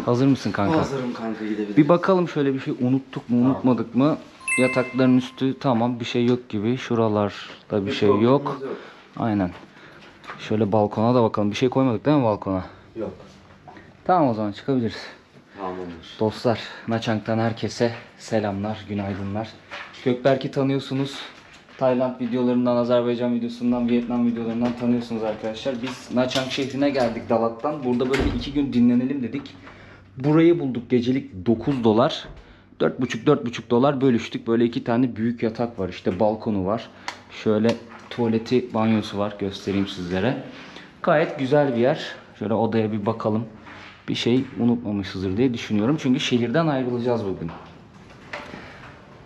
Hazır mısın kanka? Hazırım kanka, gidebiliriz. Bir bakalım şöyle, bir şey unuttuk mu unutmadık mı? Yatakların üstü tamam, bir şey yok gibi. Şuralarda bir şey yok. Aynen. Şöyle balkona da bakalım. Bir şey koymadık değil mi balkona? Yok. Tamam, o zaman çıkabiliriz. Tamamdır. Dostlar, Naçang'dan herkese selamlar, günaydınlar. Gökberk'i tanıyorsunuz. Tayland videolarından, Azerbaycan videosundan, Vietnam videolarından tanıyorsunuz arkadaşlar. Biz Naçang şehrine geldik Dalat'tan. Burada böyle bir 2 gün dinlenelim dedik. Burayı bulduk, gecelik 9 dolar. 4,5 dolar bölüştük. Böyle 2 tane büyük yatak var. İşte balkonu var. Şöyle tuvaleti, banyosu var. Göstereyim sizlere. Gayet güzel bir yer. Şöyle odaya bir bakalım. Bir şey unutmamışızdır diye düşünüyorum. Çünkü şehirden ayrılacağız bugün.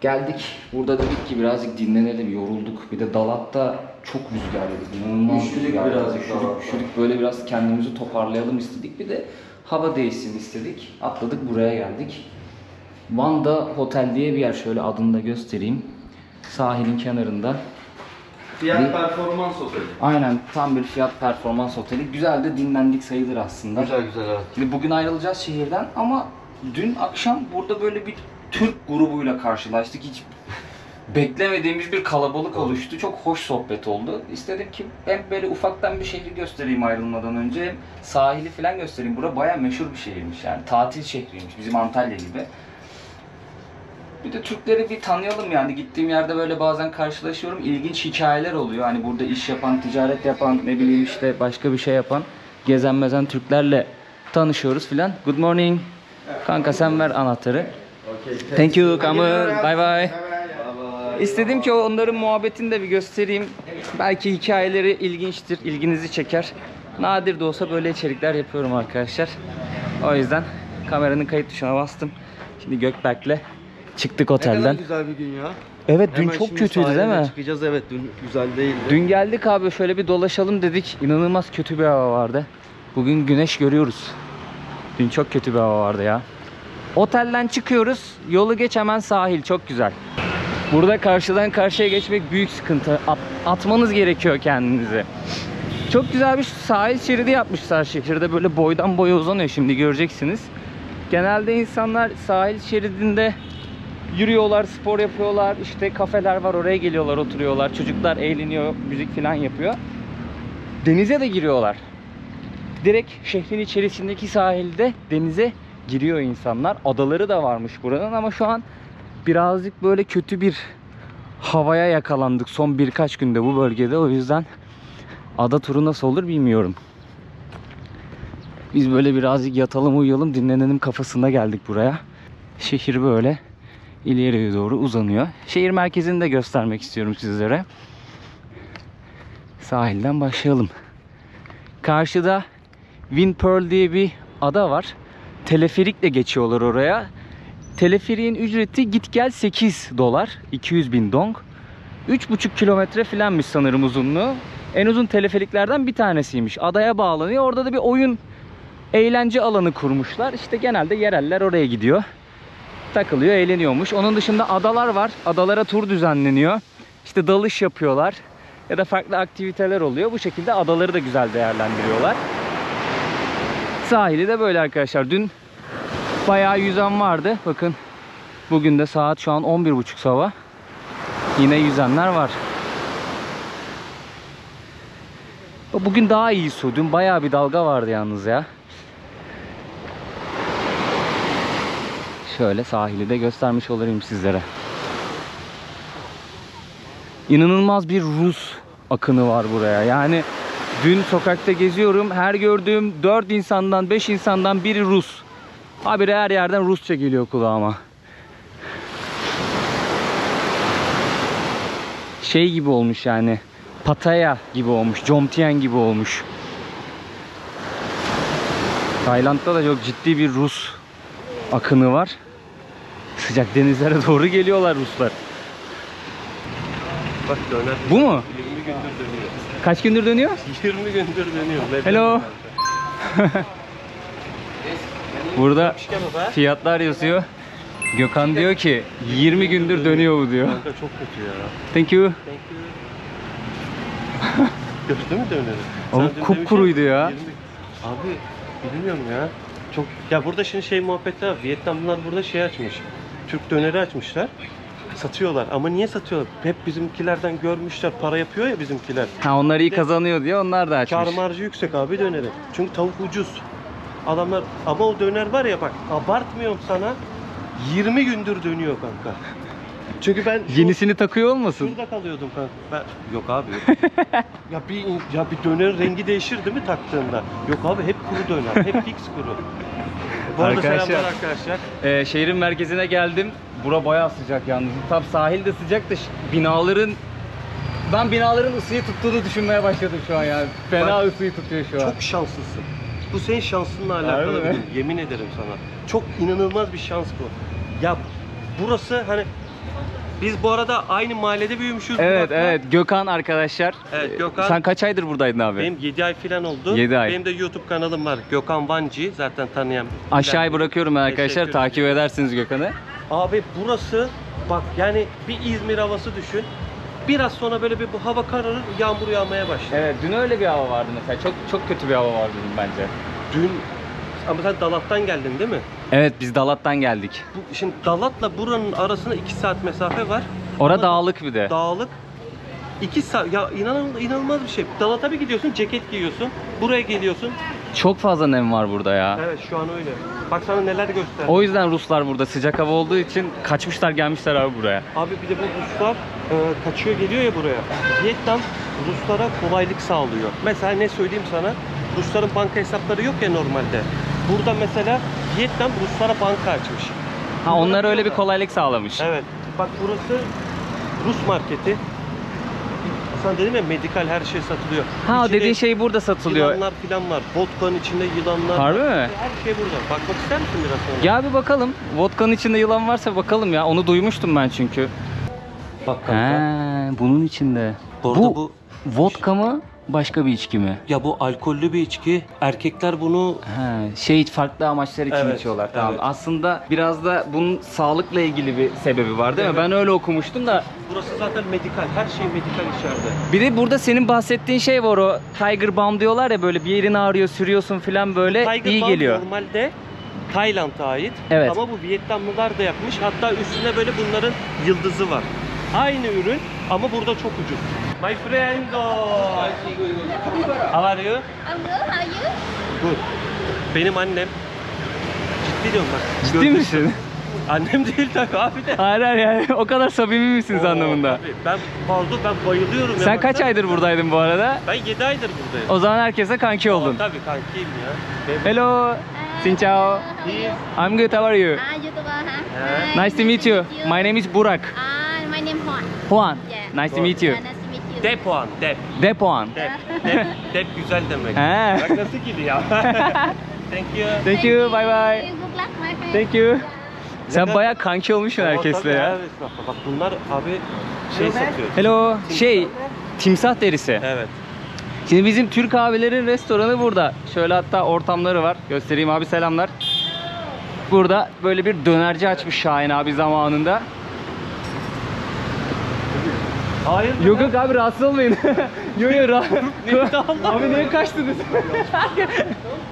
Geldik. Burada dedik ki birazcık dinlenelim. Yorulduk. Bir de Dalat'ta çok rüzgarlıydı. İnanılmaz rüzgarlıydı. Birazcık Üşüdük. Böyle biraz kendimizi toparlayalım istedik. Bir de hava değişsin istedik. Atladık, buraya geldik. Vanda Hotel diye bir yer. Şöyle adını da göstereyim. Sahilin kenarında. Fiyat performans oteli. Aynen, tam bir fiyat performans oteli. Güzel de dinlendik sayılır aslında. Güzel evet. Şimdi bugün ayrılacağız şehirden ama dün akşam burada böyle bir Türk grubuyla karşılaştık. Hiç beklemediğimiz bir kalabalık oluştu. Çok hoş sohbet oldu. İstedim ki hem böyle ufaktan bir şehri göstereyim ayrılmadan önce, hem sahili falan göstereyim. Bura bayağı meşhur bir şehirmiş yani. Tatil şehriymiş. Bizim Antalya gibi. Bir de Türkleri bir tanıyalım yani. Gittiğim yerde böyle bazen karşılaşıyorum. İlginç hikayeler oluyor. Hani burada iş yapan, ticaret yapan, ne bileyim işte başka bir şey yapan, gezen mezen Türklerle tanışıyoruz filan. Good morning. Kanka sen ver anahtarı. Thank you, come on. Bye bye. İstedim ki onların muhabbetini de bir göstereyim. Belki hikayeleri ilginçtir, ilginizi çeker. Nadir de olsa böyle içerikler yapıyorum arkadaşlar. O yüzden kameranın kayıt tuşuna bastım. Şimdi Gökberk'le çıktık otelden. Ne kadar güzel bir gün ya. Evet, dün Hemen çok şimdi kötüydü değil mi? Çıkacağız, evet, dün güzel değildi. Dün geldik abi, şöyle bir dolaşalım dedik. İnanılmaz kötü bir hava vardı. Bugün güneş görüyoruz. Dün çok kötü bir hava vardı ya. Otelden çıkıyoruz. Yolu geç, hemen sahil. Çok güzel. Burada karşıdan karşıya geçmek büyük sıkıntı. Atmanız gerekiyor kendinizi. Çok güzel bir sahil şeridi yapmışlar şehirde. Böyle boydan boya uzanıyor, şimdi göreceksiniz. Genelde insanlar sahil şeridinde yürüyorlar, spor yapıyorlar. İşte kafeler var, oraya geliyorlar, oturuyorlar. Çocuklar eğleniyor, müzik falan yapıyor. Denize de giriyorlar. Direkt şehrin içerisindeki sahilde denize giriyor insanlar. Adaları da varmış buranın ama şu an birazcık böyle kötü bir havaya yakalandık son birkaç günde bu bölgede. O yüzden ada turu nasıl olur bilmiyorum. Biz böyle birazcık yatalım, uyuyalım, dinlenelim kafasında geldik buraya. Şehir böyle ileriye doğru uzanıyor. Şehir merkezini de göstermek istiyorum sizlere. Sahilden başlayalım. Karşıda Wind Pearl diye bir ada var. Teleferikle geçiyorlar oraya. Teleferiğin ücreti git gel 8 dolar. 200 bin dong. 3,5 kilometre filanmış sanırım uzunluğu. En uzun teleferiklerden bir tanesiymiş. Adaya bağlanıyor. Orada da bir oyun, eğlence alanı kurmuşlar. İşte genelde yereller oraya gidiyor. Takılıyor, eğleniyormuş. Onun dışında adalar var. Adalara tur düzenleniyor. İşte dalış yapıyorlar. Ya da farklı aktiviteler oluyor. Bu şekilde adaları da güzel değerlendiriyorlar. Sahili de böyle arkadaşlar. Dün bayağı yüzen vardı. Bakın bugün de saat şu an 11.30 sabah. Yine yüzenler var. Bugün daha iyi su. Dün bayağı bir dalga vardı yalnız ya. Şöyle sahili de göstermiş olayım sizlere. İnanılmaz bir Rus akını var buraya. Yani dün sokakta geziyorum. Her gördüğüm 4 insandan 5 insandan biri Rus. Habire her yerden Rusça geliyor kulağıma. Şey gibi olmuş yani. Pattaya gibi olmuş. Jomtien gibi olmuş. Tayland'da da çok ciddi bir Rus akını var. Sıcak denizlere doğru geliyorlar Ruslar. Bak döner. Bu mu? 20 gündür dönüyor. Kaç gündür dönüyor? 20 gündür dönüyor. Hello. Burada fiyatlar yazıyor. Gökhan diyor ki 20 gündür dönüyor bu diyor. Kanka çok kötü ya. Thank you. Gördün mü döneri? Oğlum kupkuruydu ya. 20... Abi bilmiyorum ya. Çok ya burada şimdi şey muhabbetler var. Vietnamlılar burada şey açmış. Türk döneri açmışlar. Satıyorlar ama niye satıyorlar? Hep bizimkilerden görmüşler. Para yapıyor ya bizimkiler. Ha, onlar iyi kazanıyor diye onlar da açmış. Kâr marjı yüksek abi döneri. Çünkü tavuk ucuz. Adamlar ama o döner var ya bak abartmıyorum sana 20 gündür dönüyor kanka. Çünkü ben Yenisini takıyor olmasın? şurada kalıyordum kanka. Yok abi. ya bir dönerin rengi değişir değil mi taktığında? Yok abi hep kuru döner. Hep fix kuru. Bu arada Arkadaşlar, selamlar arkadaşlar. Şehrin merkezine geldim. Bura bayağı sıcak yalnız. Tam sahil de sıcak da ben binaların ısıyı tuttuğunu düşünmeye başladım şu an yani. Fena ısıyı tutuyor şu an. Çok şanslısın. Bu senin şansınla Harbi alakalı mi? bir durum. Yemin ederim sana. Çok inanılmaz bir şans bu. Ya burası hani biz bu arada aynı mahallede büyümüşüz. Evet Burak'la. evet, Gökhan arkadaşlar. Evet, Gökhan. Sen kaç aydır buradaydın abi? Benim 7 ay falan oldu. 7 ay. Benim de YouTube kanalım var. Gökhan Vancı. Zaten tanıyan. Aşağıya bırakıyorum ben arkadaşlar. Teşekkür Takip edersiniz Gökhan'ı. Abi burası bak yani bir İzmir havası düşün. Biraz sonra böyle bir bu hava kararır, yağmur yağmaya başlar. Evet, dün öyle bir hava vardı mesela. Çok çok kötü bir hava vardı dün bence. Dün ama sen Dalat'tan geldin değil mi? Evet, biz Dalat'tan geldik. Şimdi Dalat'la buranın arasında 2 saat mesafe var. Ora Ama dağlık bir de. Dağlık. 2 saat ya inanılmaz bir şey. Dalat'a bir gidiyorsun, ceket giyiyorsun. Buraya geliyorsun. Çok fazla nem var burada ya. Evet şu an öyle. Bak sana neler göster. O yüzden Ruslar burada sıcak hava olduğu için kaçmışlar gelmişler abi buraya. Abi bir de bu Ruslar kaçıyor geliyor ya buraya. Vietnam Ruslara kolaylık sağlıyor. Mesela ne söyleyeyim sana? Rusların banka hesapları yok ya normalde. Burada mesela Vietnam Ruslara banka açmış. Ha, onlar öyle bir kolaylık sağlamış. Evet. Bak burası Rus marketi. Sana dedim ya medikal her şey satılıyor. Ha, o İçinde dediğin şey burada satılıyor. Yılanlar falan var. Vodka'nın içinde yılanlar Harbi var. mi? Her şey burada. Bakmak ister misin biraz sonra? Ya bir bakalım. Vodka'nın içinde yılan varsa bakalım ya. Onu duymuştum ben çünkü. Bak He, kanka. bunun içinde. Bu arada bu vodka mı? Başka bir içki mi? ya bu alkollü bir içki. Erkekler bunu Şey, farklı amaçlar için Evet, içiyorlar. Tamam. evet. Aslında biraz da bunun sağlıkla ilgili bir sebebi var değil mi? Evet. Ben öyle okumuştum da. burası zaten medikal. Her şey medikal içeride. Bir de burada senin bahsettiğin şey var, o Tiger Balm diyorlar ya, böyle bir yerin ağrıyor, sürüyorsun falan, böyle Tiger iyi Balm geliyor. normalde Tayland'a ait. Evet. Ama bu Vietnamlılar da yapmış. Hatta üstünde böyle bunların yıldızı var. Aynı ürün ama burada çok ucuz. My friend, how are you? I'm good. How are you? Good. Benim annem. Ciddi diyorum bak. Ciddi Gördün- misin? Annem değil tabii abi de. Hayır hayır, yani o kadar samimi misiniz Oo, anlamında? tabii. Ben bayılıyorum. Sen ya. kaç Baksana. aydır buradaydın bu arada? Ben 7 aydır buradayım. O zaman herkese kanki oldun. Tabii kankiyim ya. Hello, xin chào. I'm good, how are you? YouTuber hả? Nice to meet you. My name is Burak. My name Juan. Juan. Yeah. Nice to meet you. Nice to meet you. Depuan, dep. Depuan. Dep güzel demek. He. Bak nasıl gidiyor. Thank you. Thank you, bye bye. Good luck, my friend. Thank you. Sen bayağı kanki olmuşsun herkesle Tabii ya. abi, bak bunlar abi şey satıyor. Hello, şey, timsah derisi. Evet. Şimdi bizim Türk abilerin restoranı burada. Şöyle hatta ortamları var. Göstereyim abi, selamlar. Burada böyle bir dönerci açmış Şahin abi zamanında. Hayır. Yok yok abi, rahatsız olmayın. Yo yo abi niye kaçtınız?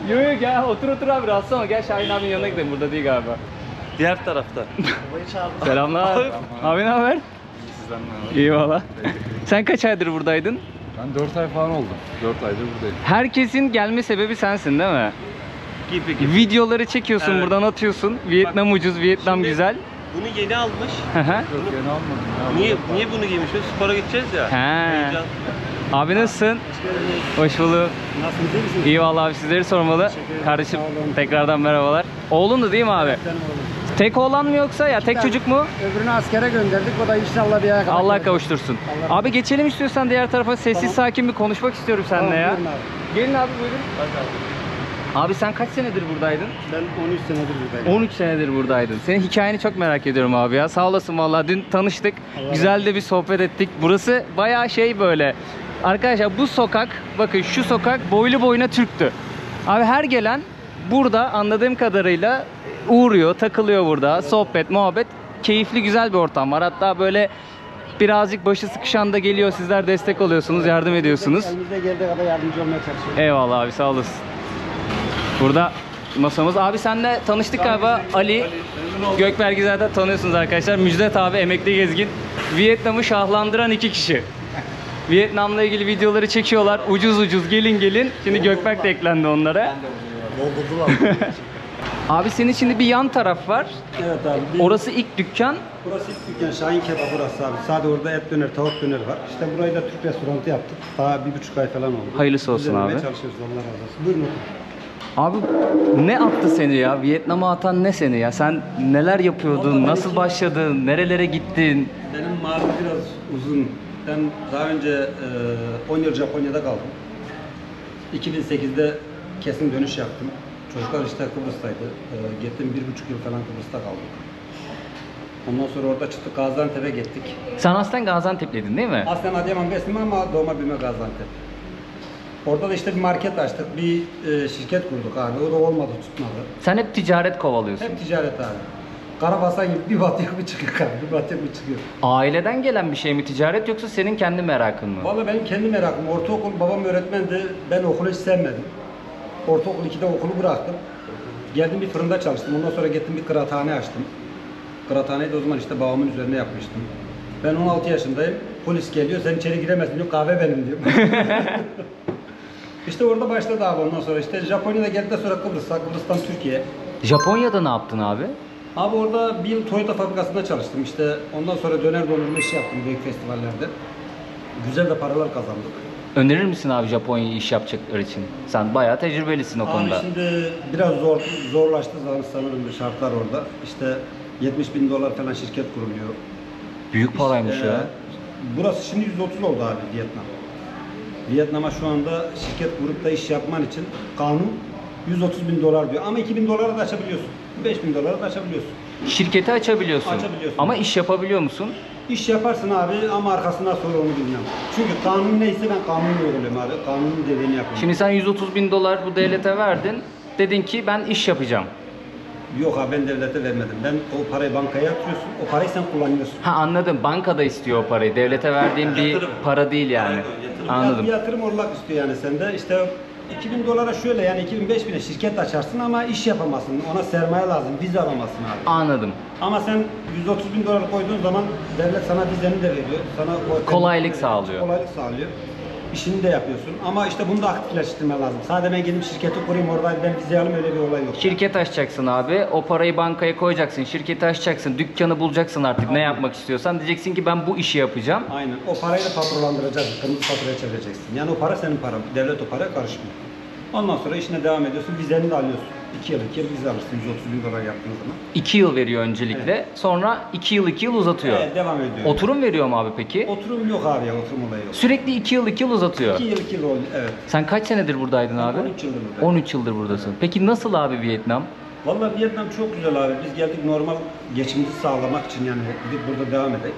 Yo yo, gel otur abi, rahatsız olma. Gel Şahin abinin yanına gidelim, burada değil galiba. Diğer tarafta. Selamlar. Abi. Abi ne haber? İyi valla. Sen kaç aydır buradaydın? Ben 4 ay falan oldu. 4 aydır buradayım. Herkesin gelme sebebi sensin değil mi? Gibi. Videoları çekiyorsun, Evet. buradan atıyorsun. Vietnam ucuz, Vietnam Şimdi- güzel. Bunu yeni almış. Hı hı. Yok yeni almadım ya. Niye bunu giymiş? Biz spora gideceğiz ya. He. Heyecan. Abi nasılsın? Hoş bulduk. Nasılsınız, iyi misiniz? İyi vallahi abi, sizleri sormalı. Kardeşim tekrardan merhabalar. Oğlun da değil mi abi? Tek oğlan mı yoksa ya tek çocuk mu? Öbürünü askere gönderdik. O da inşallah bir yere kadar. Allah gelecek. kavuştursun. Allah Abi geçelim istiyorsan diğer tarafa, sessiz Tamam. sakin bir konuşmak istiyorum seninle Tamam, ya. buyurun abi. Gelin abi, buyurun. Abi sen kaç senedir buradaydın? Ben 13 senedir buradayım. 13 senedir buradaydın. Senin hikayeni çok merak ediyorum abi ya. Sağ olasın vallahi. Dün tanıştık. Güzel de bir sohbet ettik. Burası bayağı şey böyle. Arkadaşlar bu sokak, bakın şu sokak boylu boyuna Türktü. Abi her gelen burada anladığım kadarıyla uğruyor, takılıyor burada. Sohbet, muhabbet. Keyifli, güzel bir ortam var. Hatta böyle birazcık başı sıkışan da geliyor. Sizler destek oluyorsunuz, yardım ediyorsunuz. Elimizde geldiği kadar yardımcı olmaya çalışıyoruz. Eyvallah abi, sağ olasın. Burada masamız. Abi senle tanıştık galiba. Ali Gökberk'i zaten tanıyorsunuz arkadaşlar. Müjdat abi emekli gezgin. Vietnam'ı şahlandıran iki kişi. Vietnam'la ilgili videoları çekiyorlar. Ucuz ucuz gelin. Şimdi Gökberk de eklendi onlara. Doldurdular. Abi senin şimdi bir yan taraf var. Evet abi. Orası ilk dükkan. Burası ilk dükkan Şahin Kebap burası abi. Sadece orada et döner, tavuk döner var. İşte burayı da Türk restoranı yaptık. Daha 1,5 ay falan oldu. Hayırlısı olsun Düzenlemeye abi. çalışıyoruz, Allah razı olsun. Buyurun oturun. Abi ne attı seni ya? Vietnam'a atan ne seni ya? Sen neler yapıyordun? Vallahi Nasıl benimki- başladın? Nerelere gittin? Benim malum biraz uzun. Ben daha önce 10 yıl Japonya'da kaldım. 2008'de kesin dönüş yaptım. Çocuklar işte Kıbrıs'taydı. Gittim 1,5 yıl falan Kıbrıs'ta kaldık. Ondan sonra orada çıktık, Gaziantep'e gittik. Sen aslen Gaziantep'liydin değil mi? Aslen Adıyaman Beslim ama doğma büyüme Gaziantep. Orada da işte bir market açtık, bir şirket kurduk abi. O da olmadı, tutmadı. Sen hep ticaret kovalıyorsun. Hep ticaret abi. Karabasan gibi bir batıyor bir çıkıyor abi, bir batıyor bir çıkıyor. Aileden gelen bir şey mi ticaret yoksa senin kendi merakın mı? Vallahi benim kendi merakım. Ortaokul babam öğretmendi. Ben okulu hiç sevmedim. Ortaokul 2'de okulu bıraktım. Geldim bir fırında çalıştım. Ondan sonra gittim bir kıraathane açtım. Kıraathaneyi de o zaman işte babamın üzerine yapmıştım. Ben 16 yaşındayım. Polis geliyor. Sen içeri giremezsin diyor. Kahve benim diyor. İşte orada başladı abi ondan sonra. İşte Japonya'da geldikten sonra Kıbrıs'tan Türkiye. Japonya'da ne yaptın abi? Abi orada bir yıl Toyota fabrikasında çalıştım. İşte ondan sonra döner dondurma işi yaptım büyük festivallerde. Güzel de paralar kazandık. Önerir misin abi Japonya'yı iş yapacaklar için? Sen bayağı tecrübelisin o konuda. Abi şimdi biraz zorlaştı sanırım şartlar orada. İşte 70 bin dolar falan şirket kuruluyor. Büyük paraymış İşte, ya. Burası şimdi 130 oldu abi Vietnam. Vietnam'a şu anda şirket kurup da iş yapman için kanun 130 bin dolar diyor. Ama 2 bin dolara da açabiliyorsun. 5 bin dolara da açabiliyorsun. Şirketi açabiliyorsun. Açabiliyorsun. Ama iş yapabiliyor musun? İş yaparsın abi ama arkasından sonra onu bilmiyorum. Çünkü kanun neyse ben kanunu uyguluyorum abi. Kanunun dediğini yapıyorum. Şimdi sen 130 bin dolar bu devlete verdin. Dedin ki ben iş yapacağım. Yok abi ben devlete vermedim. Ben o parayı bankaya yatırıyorsun. O parayı sen kullanıyorsun. Ha anladım. Bankada istiyor o parayı. Devlete verdiğin bir para değil yani. Anladım. Bir yatırım olarak istiyor yani sende. İşte 2000 dolara şöyle yani 2000-5000'e şirket açarsın ama iş yapamazsın. Ona sermaye lazım. Vize alamazsın abi. Anladım. Ama sen 130 bin dolar koyduğun zaman devlet sana vizeni de veriyor. Sana Kolaylık sağlıyor. Kolaylık sağlıyor. İşini de yapıyorsun. Ama işte bunu da aktifleştirmen lazım. Sadece ben gidip şirketi kurayım orada ben vize alayım öyle bir olay yok. Şirket açacaksın abi. O parayı bankaya koyacaksın. Şirketi açacaksın. Dükkanı bulacaksın artık. Ne yapmak istiyorsan. Diyeceksin ki ben bu işi yapacağım. Aynen. O parayı da faturaladıracaksın. Kırmızı faturaya çevireceksin. Yani o para senin paran. Devlet o paraya karışmıyor. Ondan sonra işine devam ediyorsun. Vizeni de alıyorsun. 2 yıl vize alırsın 130 bin dolar yaptığın zaman. 2 yıl veriyor öncelikle. Sonra 2 yıl uzatıyor. Evet, devam ediyor. Oturum veriyor mu abi peki? Oturum yok abi ya, oturum olayı yok. Sürekli 2 yıl uzatıyor. 2 yıl oldu, evet. Sen kaç senedir buradaydın abi? 13 yıldır buradayım. 13 yıldır buradasın. Peki nasıl abi Vietnam? Vallahi Vietnam çok güzel abi. Biz geldik normal geçimimizi sağlamak için yani gidip burada devam edelim.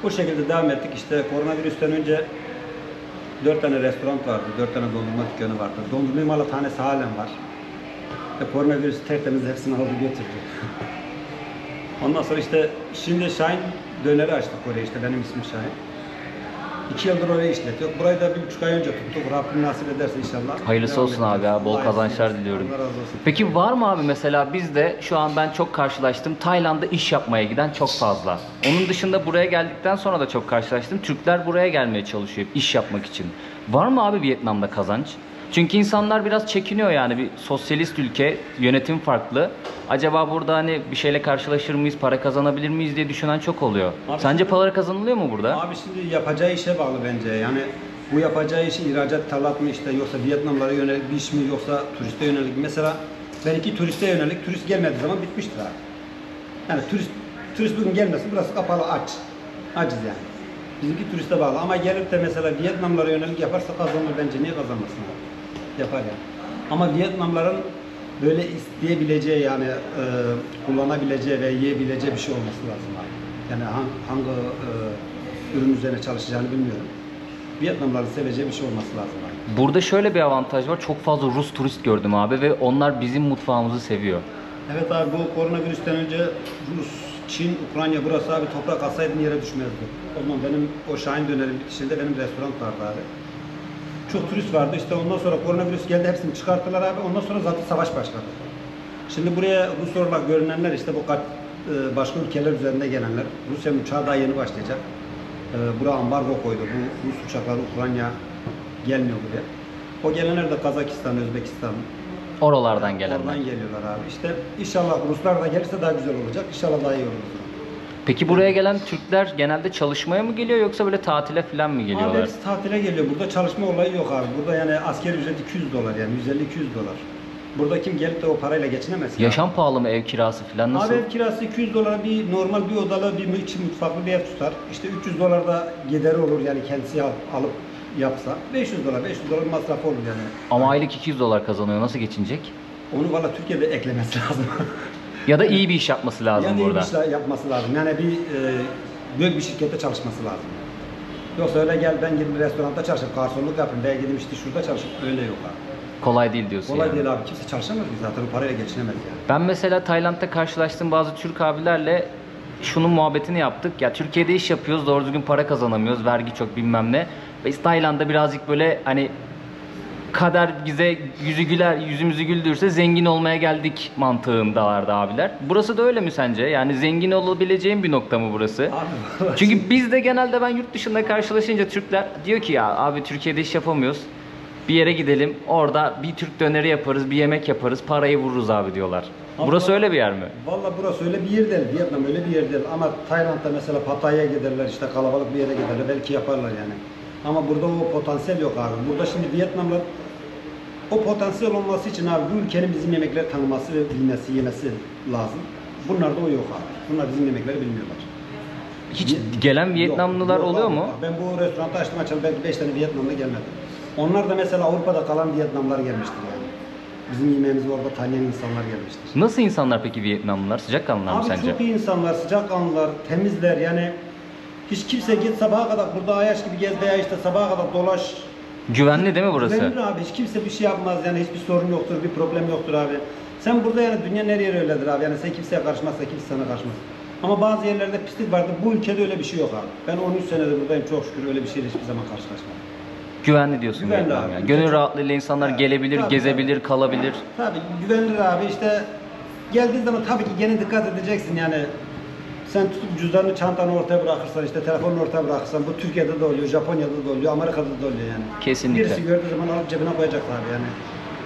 Bu şekilde devam ettik. İşte koronavirüsten önce 4 tane restoran vardı, 4 tane dondurma dükkanı vardı. Dondurma imalathanesi halen var. Koronavirüs tertemiz hepsini aldı götürdü. Ondan sonra işte şimdi Şahin döneri açtık oraya işte benim ismim Şahin. 2 yıldır orayı işletiyor. Burayı da 1,5 ay önce tuttuk. Rabbim nasip ederse inşallah. Hayırlısı devam olsun abi edeceğiz. ya. Bol Allah kazançlar eylesin. diliyorum. Allah razı olsun. Peki var mı abi mesela bizde şu an ben çok karşılaştım. Tayland'da iş yapmaya giden çok fazla. Onun dışında buraya geldikten sonra da çok karşılaştım. Türkler buraya gelmeye çalışıyor iş yapmak için. Var mı abi Vietnam'da kazanç? Çünkü insanlar biraz çekiniyor yani bir sosyalist ülke, yönetim farklı. Acaba burada hani bir şeyle karşılaşır mıyız, para kazanabilir miyiz diye düşünen çok oluyor. Abi Sence şimdi- para kazanılıyor mu burada? Abi şimdi yapacağı işe bağlı bence. Yani bu yapacağı işi ihracat, talat mı işte yoksa Vietnamlara yönelik bir iş mi yoksa turiste yönelik. Mesela belki turiste yönelik, turist gelmediği zaman bitmiştir abi. Yani turist bugün gelmesin burası kapalı aç. Aciz yani. Bizimki turiste bağlı ama gelip de mesela Vietnamlara yönelik yaparsa kazanır bence. Niye kazanmasın abi? Yapar yani. Ama Vietnamların böyle isteyebileceği yani kullanabileceği ve yiyebileceği bir şey olması lazım abi. Yani hangi ürün üzerine çalışacağını bilmiyorum. Vietnamların seveceği bir şey olması lazım abi. Burada şöyle bir avantaj var. Çok fazla Rus turist gördüm abi ve onlar bizim mutfağımızı seviyor. Evet abi bu koronavirüsten önce Rus, Çin, Ukrayna burası abi toprak atsaydın yere düşmezdi. O zaman benim o Şahin dönerin bitişinde benim restoran vardı abi. Çok turist vardı işte ondan sonra koronavirüs geldi hepsini çıkarttılar abi ondan sonra zaten savaş başladı. Şimdi buraya Rus olarak görünenler işte bu başka ülkeler üzerinde gelenler. Rusya uçağı daha yeni başlayacak. Buraya ambargo koydu. Bu Rus uçakları Ukrayna gelmiyor buraya. O gelenler de Kazakistan, Özbekistan. Oralardan gelenler. Oradan geliyorlar abi. İşte inşallah Ruslar da gelirse daha güzel olacak. İnşallah daha iyi olur. Peki buraya gelen Türkler genelde çalışmaya mı geliyor yoksa böyle tatile falan mı Abi geliyorlar? hepsi tatile geliyor. Burada çalışma olayı yok abi. Burada yani asgari ücret 200 dolar yani 150-200 dolar. Burada kim gelip de o parayla geçinemez ki. Yaşam pahalı mı, ev kirası falan nasıl? Abi ev kirası 200 dolara bir normal bir odalı bir içi mutfaklı bir ev tutar. İşte 300 dolar da gideri olur yani kendisi alıp yapsa. 500 dolar masrafı olur yani. Ama aylık 200 dolar kazanıyor, nasıl geçinecek? Onu valla Türkiye'de eklemesi lazım. Ya da iyi bir iş yapması lazım yani burada. iyi bir işler yapması lazım. Yani büyük bir şirkette çalışması lazım. Yoksa öyle gel ben gidip restoranda çalışıp garsonluk yapayım veya gidip işte şurada çalışıp öyle yok abi. Kolay değil diyorsun Kolay yani. değil abi. Kimse çalışamaz ki zaten o parayla geçinemez yani. Ben mesela Tayland'da karşılaştığım bazı Türk abilerle şunun muhabbetini yaptık. Ya Türkiye'de iş yapıyoruz, doğru düzgün para kazanamıyoruz, vergi çok bilmem ne. Ve biz Tayland'da birazcık böyle hani kader bize yüzümüzü güldürse zengin olmaya geldik mantığındalardı abiler. Burası da öyle mi sence? Yani zengin olabileceğin bir nokta mı burası? Abi, Çünkü bizde genelde ben yurt dışında karşılaşınca Türkler diyor ki ya abi Türkiye'de iş yapamıyoruz. Bir yere gidelim, orada bir Türk döneri yaparız, bir yemek yaparız, parayı vururuz abi diyorlar. Burası öyle bir yer mi? Valla burası öyle bir yer değil. Vietnam öyle bir yer değil. Ama Tayland'da mesela Pattaya'ya giderler, işte kalabalık bir yere giderler. Belki yaparlar yani. Ama burada o potansiyel yok abi. Burada şimdi Vietnamlar o potansiyel olması için abi bu ülkenin bizim yemekleri tanıması ve bilmesi, yemesi lazım. Bunlarda o yok abi. Bunlar bizim yemekleri bilmiyorlar. Hiç gelen Vietnamlılar Yok oluyor abi. mu? Bak ben bu restoranı açtım belki 5 tane Vietnamlı gelmedi. Onlar da mesela Avrupa'da kalan Vietnamlar gelmiştir yani. Bizim yemeğimizi orada tanıyan insanlar gelmiştir. Nasıl insanlar peki Vietnamlılar? Sıcakkanlılar mı Abi sence? çok iyi insanlar, sıcakkanlılar, temizler yani. Hiç kimse git sabaha kadar burada ayaş gibi gez veya işte sabaha kadar dolaş. Güvenli değil mi burası? Güvenilir abi. Hiç kimse bir şey yapmaz yani hiçbir sorun yoktur, bir problem yoktur abi. Sen burada yani dünyanın her yeri öyledir abi. Yani sen kimseye karışmazsa kimse sana karışmaz. Ama bazı yerlerde pislik vardır. Bu ülkede öyle bir şey yok abi. Ben 13 senedir buradayım çok şükür öyle bir şeyle hiçbir zaman karşılaşmadım. Güvenli diyorsun. Güvenli Vietnam abi. yani. Gönül rahatlığıyla insanlar Evet. gelebilir, Tabii, gezebilir, kalabilir. Tabii güvenilir abi işte geldiğin zaman tabii ki gene dikkat edeceksin yani. Sen tutup cüzdanını, çantanı ortaya bırakırsan, işte telefonunu ortaya bırakırsan bu Türkiye'de de oluyor, Japonya'da da oluyor, Amerika'da da oluyor yani. Kesinlikle. Birisi gördüğü zaman alıp cebine koyacak abi yani.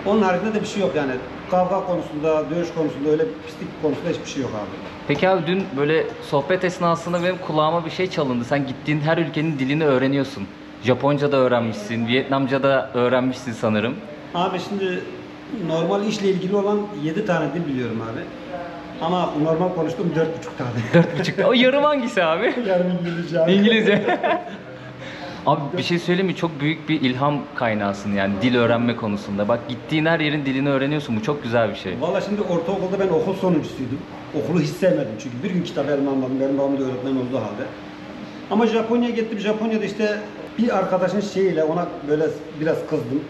Onun haricinde de bir şey yok yani. Kavga konusunda, dövüş konusunda öyle pislik konusunda hiçbir şey yok abi. Peki abi dün böyle sohbet esnasında benim kulağıma bir şey çalındı. Sen gittiğin her ülkenin dilini öğreniyorsun. Japonca da öğrenmişsin, Vietnamca da öğrenmişsin sanırım. Abi şimdi normal işle ilgili olan 7 tane dil biliyorum abi. Ama normal konuştuğum 4,5 tane. 4,5. O yarım hangisi abi? Yarım İngilizce abi. İngilizce. Abi bir şey söyleyeyim mi? Çok büyük bir ilham kaynağısın yani dil öğrenme konusunda. Bak gittiğin her yerin dilini öğreniyorsun. Bu çok güzel bir şey. Valla şimdi ortaokulda ben okul sonuncusuydum. Okulu hiç sevmedim çünkü bir gün kitap elime almadım. Benim babam da öğretmen olduğu halde. Ama Japonya'ya gittim. Japonya'da işte bir arkadaşın şeyiyle ona böyle biraz kızdım.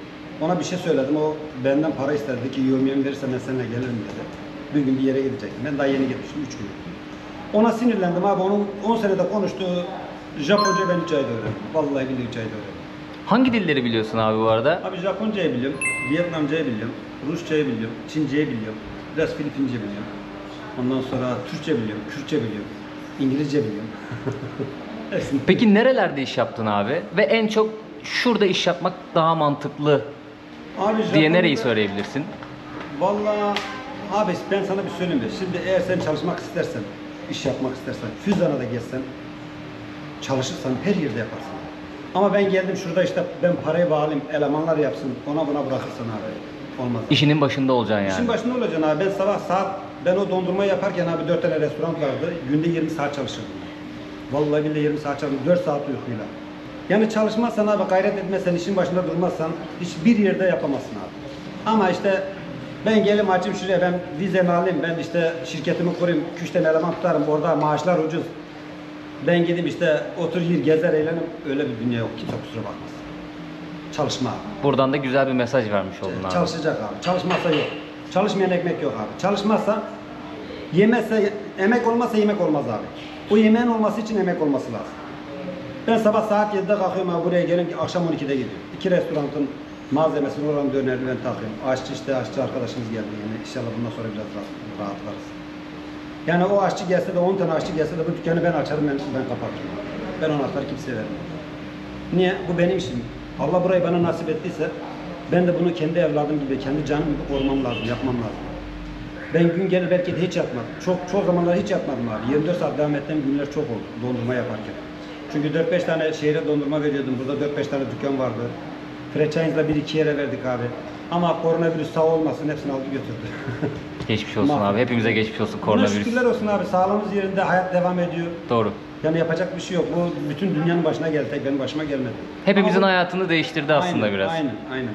Ona bir şey söyledim. O benden para istedi ki yemeğimi verirsen ben seninle gelirim dedi. Bir gün bir yere gidecektim. Ben daha yeni gitmiştim. 3 gün. Ona sinirlendim abi. Onun 10 senede konuştuğu Japonca ben 3 ayda öğrendim. Vallahi billahi 3 ayda öğrendim. Hangi dilleri biliyorsun abi bu arada? Abi Japoncayı biliyorum, Vietnamcayı biliyorum, Rusçayı biliyorum, Çinceyi biliyorum, biraz Filipince biliyorum. Ondan sonra Türkçe biliyorum, Kürtçe biliyorum, İngilizce biliyorum. Hepsini Peki nerelerde iş yaptın abi? Ve en çok şurada iş yapmak daha mantıklı abi, diye Japonya'da- nereyi söyleyebilirsin? Vallahi abi ben sana bir söyleyeyim de. Şimdi eğer sen çalışmak istersen, iş yapmak istersen, Füzan'a da gelsen, çalışırsan her yerde yaparsın. Ama ben geldim şurada işte ben parayı bağlayayım, elemanlar yapsın, ona buna bırakırsan abi. Olmaz. İşinin başında olacaksın yani. İşin başında olacaksın abi. Ben sabah ben o dondurmayı yaparken abi 4 tane restoran vardı. Günde 20 saat çalışırdım. Vallahi billahi 20 saat çalışırdım. 4 saat uykuyla. Yani çalışmazsan abi, gayret etmezsen, işin başında durmazsan hiçbir yerde yapamazsın abi. Ama işte ben gelim açayım şuraya, ben vizemi alayım, ben işte şirketimi kurayım, 2-3 tane eleman tutarım, orada maaşlar ucuz. Ben gidip işte otur yer gezer eğlenim, öyle bir dünya yok. Kimse kusura bakmaz. Çalışma abi. Buradan da güzel bir mesaj vermiş oldun abi. Çalışacak abi. Çalışmazsa yok. Çalışmayan ekmek yok abi. Çalışmazsa, yemezse, emek olmazsa yemek olmaz abi. O yemeğin olması için emek olması lazım. Ben sabah saat 7'de kalkıyorum abi, buraya gelin ki akşam 12'de gidiyorum. 2 restoranın Malzemesini olan dönerini ben takıyorum. Aşçı arkadaşımız geldi yani inşallah bundan sonra biraz rahatlarız. Yani o aşçı gelse de 10 tane aşçı gelse de bu dükkanı ben açarım, ben kapatırım. Ben o anahtarı kimseye vermem. Niye? Bu benim işim. Allah burayı bana nasip ettiyse ben de bunu kendi evladım gibi, kendi canım gibi korumam lazım, yapmam lazım. Ben gün gelir belki de hiç yapmadım. Çok zamanlar hiç yapmadım abi. 24 saat devam ettiğim günler çok oldu dondurma yaparken. Çünkü 4-5 tane şehre dondurma veriyordum. Burada 4-5 tane dükkan vardı. Franchise'la 1-2 yere verdik abi. Ama koronavirüs sağ olmasın hepsini aldı götürdü. Geçmiş olsun Mahvoldu. abi. Hepimize geçmiş olsun Buna koronavirüs. şükürler olsun abi. Sağlığımız yerinde, hayat devam ediyor. Doğru. Yani yapacak bir şey yok. Bu bütün dünyanın başına geldi. Tek benim başıma gelmedi. Hepimizin Ama bu- hayatını değiştirdi aslında Aynen, biraz. Aynen.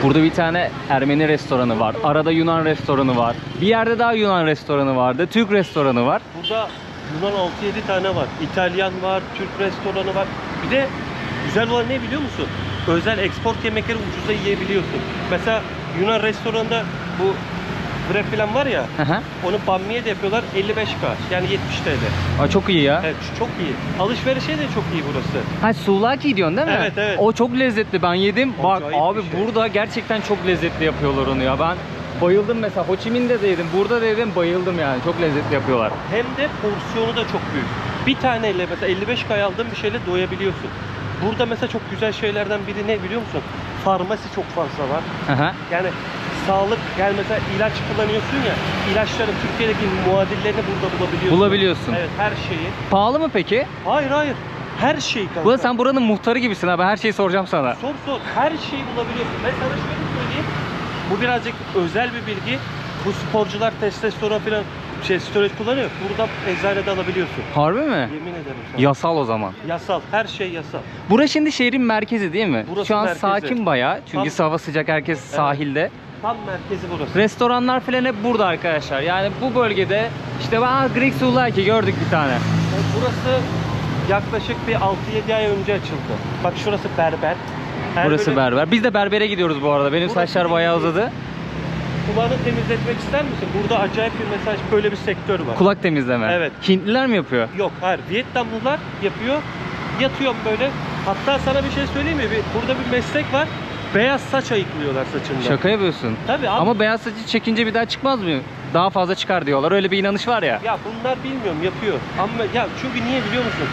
Burada bir tane Ermeni restoranı var. Arada Yunan restoranı var. Bir yerde daha Yunan restoranı vardı. Türk restoranı var. Burada Yunan 6-7 tane var. İtalyan var, Türk restoranı var. Bir de güzel olan ne biliyor musun? Özel export yemekleri ucuza yiyebiliyorsun. Mesela Yunan restoranında bu wrap falan var ya, Hı hı. onu bammiye de yapıyorlar 55K yani 70 TL. Aa, çok iyi ya. Evet çok iyi. Alışverişe de çok iyi burası. Ha, souvlaki diyorsun değil mi? Evet, evet. O çok lezzetli. Ben yedim. Bak Acayip abi bir şey. burada gerçekten çok lezzetli yapıyorlar onu ya. Ben bayıldım mesela. Ho Chi Minh'de de yedim. Burada da yedim. Bayıldım yani. Çok lezzetli yapıyorlar. Hem de porsiyonu da çok büyük. Bir taneyle mesela 55K'ya aldığın bir şeyle doyabiliyorsun. Burada mesela çok güzel şeylerden biri ne biliyor musun? Farmasi çok fazla var. Hı hı. Yani sağlık, yani mesela ilaç kullanıyorsun ya, ilaçların Türkiye'deki muadillerini burada bulabiliyorsun. Bulabiliyorsun. Evet, her şeyi. Pahalı mı peki? Hayır. Her şeyi kanka. Bu sen buranın muhtarı gibisin abi. Her şeyi soracağım sana. Sor. Her şeyi bulabiliyorsun. Ben sana şöyle söyleyeyim. Bu birazcık özel bir bilgi. Bu sporcular testosteron falan steroid kullanıyor. Burada eczanede alabiliyorsun. Harbi mi? Yemin ederim sana. Yasal o zaman. Yasal. Her şey yasal. Burası şimdi şehrin merkezi değil mi? Burası Şu an merkezi. sakin bayağı. Çünkü Tam- hava sıcak, herkes sahilde. Tam merkezi burası. Restoranlar falan hep burada arkadaşlar. Yani bu bölgede işte Greek souvlaki gördük bir tane. Burası yaklaşık bir 6-7 ay önce açıldı. Bak şurası berber. Her Burası böyle berber. Biz de berbere gidiyoruz bu arada. Benim Burası saçlar bayağı değil. uzadı. Kulağını temizletmek ister misin? Burada acayip bir mesaj, böyle bir sektör var. Kulak temizleme. Evet. Hintliler mi yapıyor? Yok, hayır. Vietnamlılar yapıyor. Yatıyorum böyle. Hatta sana bir şey söyleyeyim mi? Burada bir meslek var. Beyaz saç ayıklıyorlar saçında. Şaka yapıyorsun. Tabii abi. Ama beyaz saçı çekince bir daha çıkmaz mı? Daha fazla çıkar diyorlar. Öyle bir inanış var ya. Ya bunlar bilmiyorum yapıyor. Ama ya çünkü niye biliyor musun?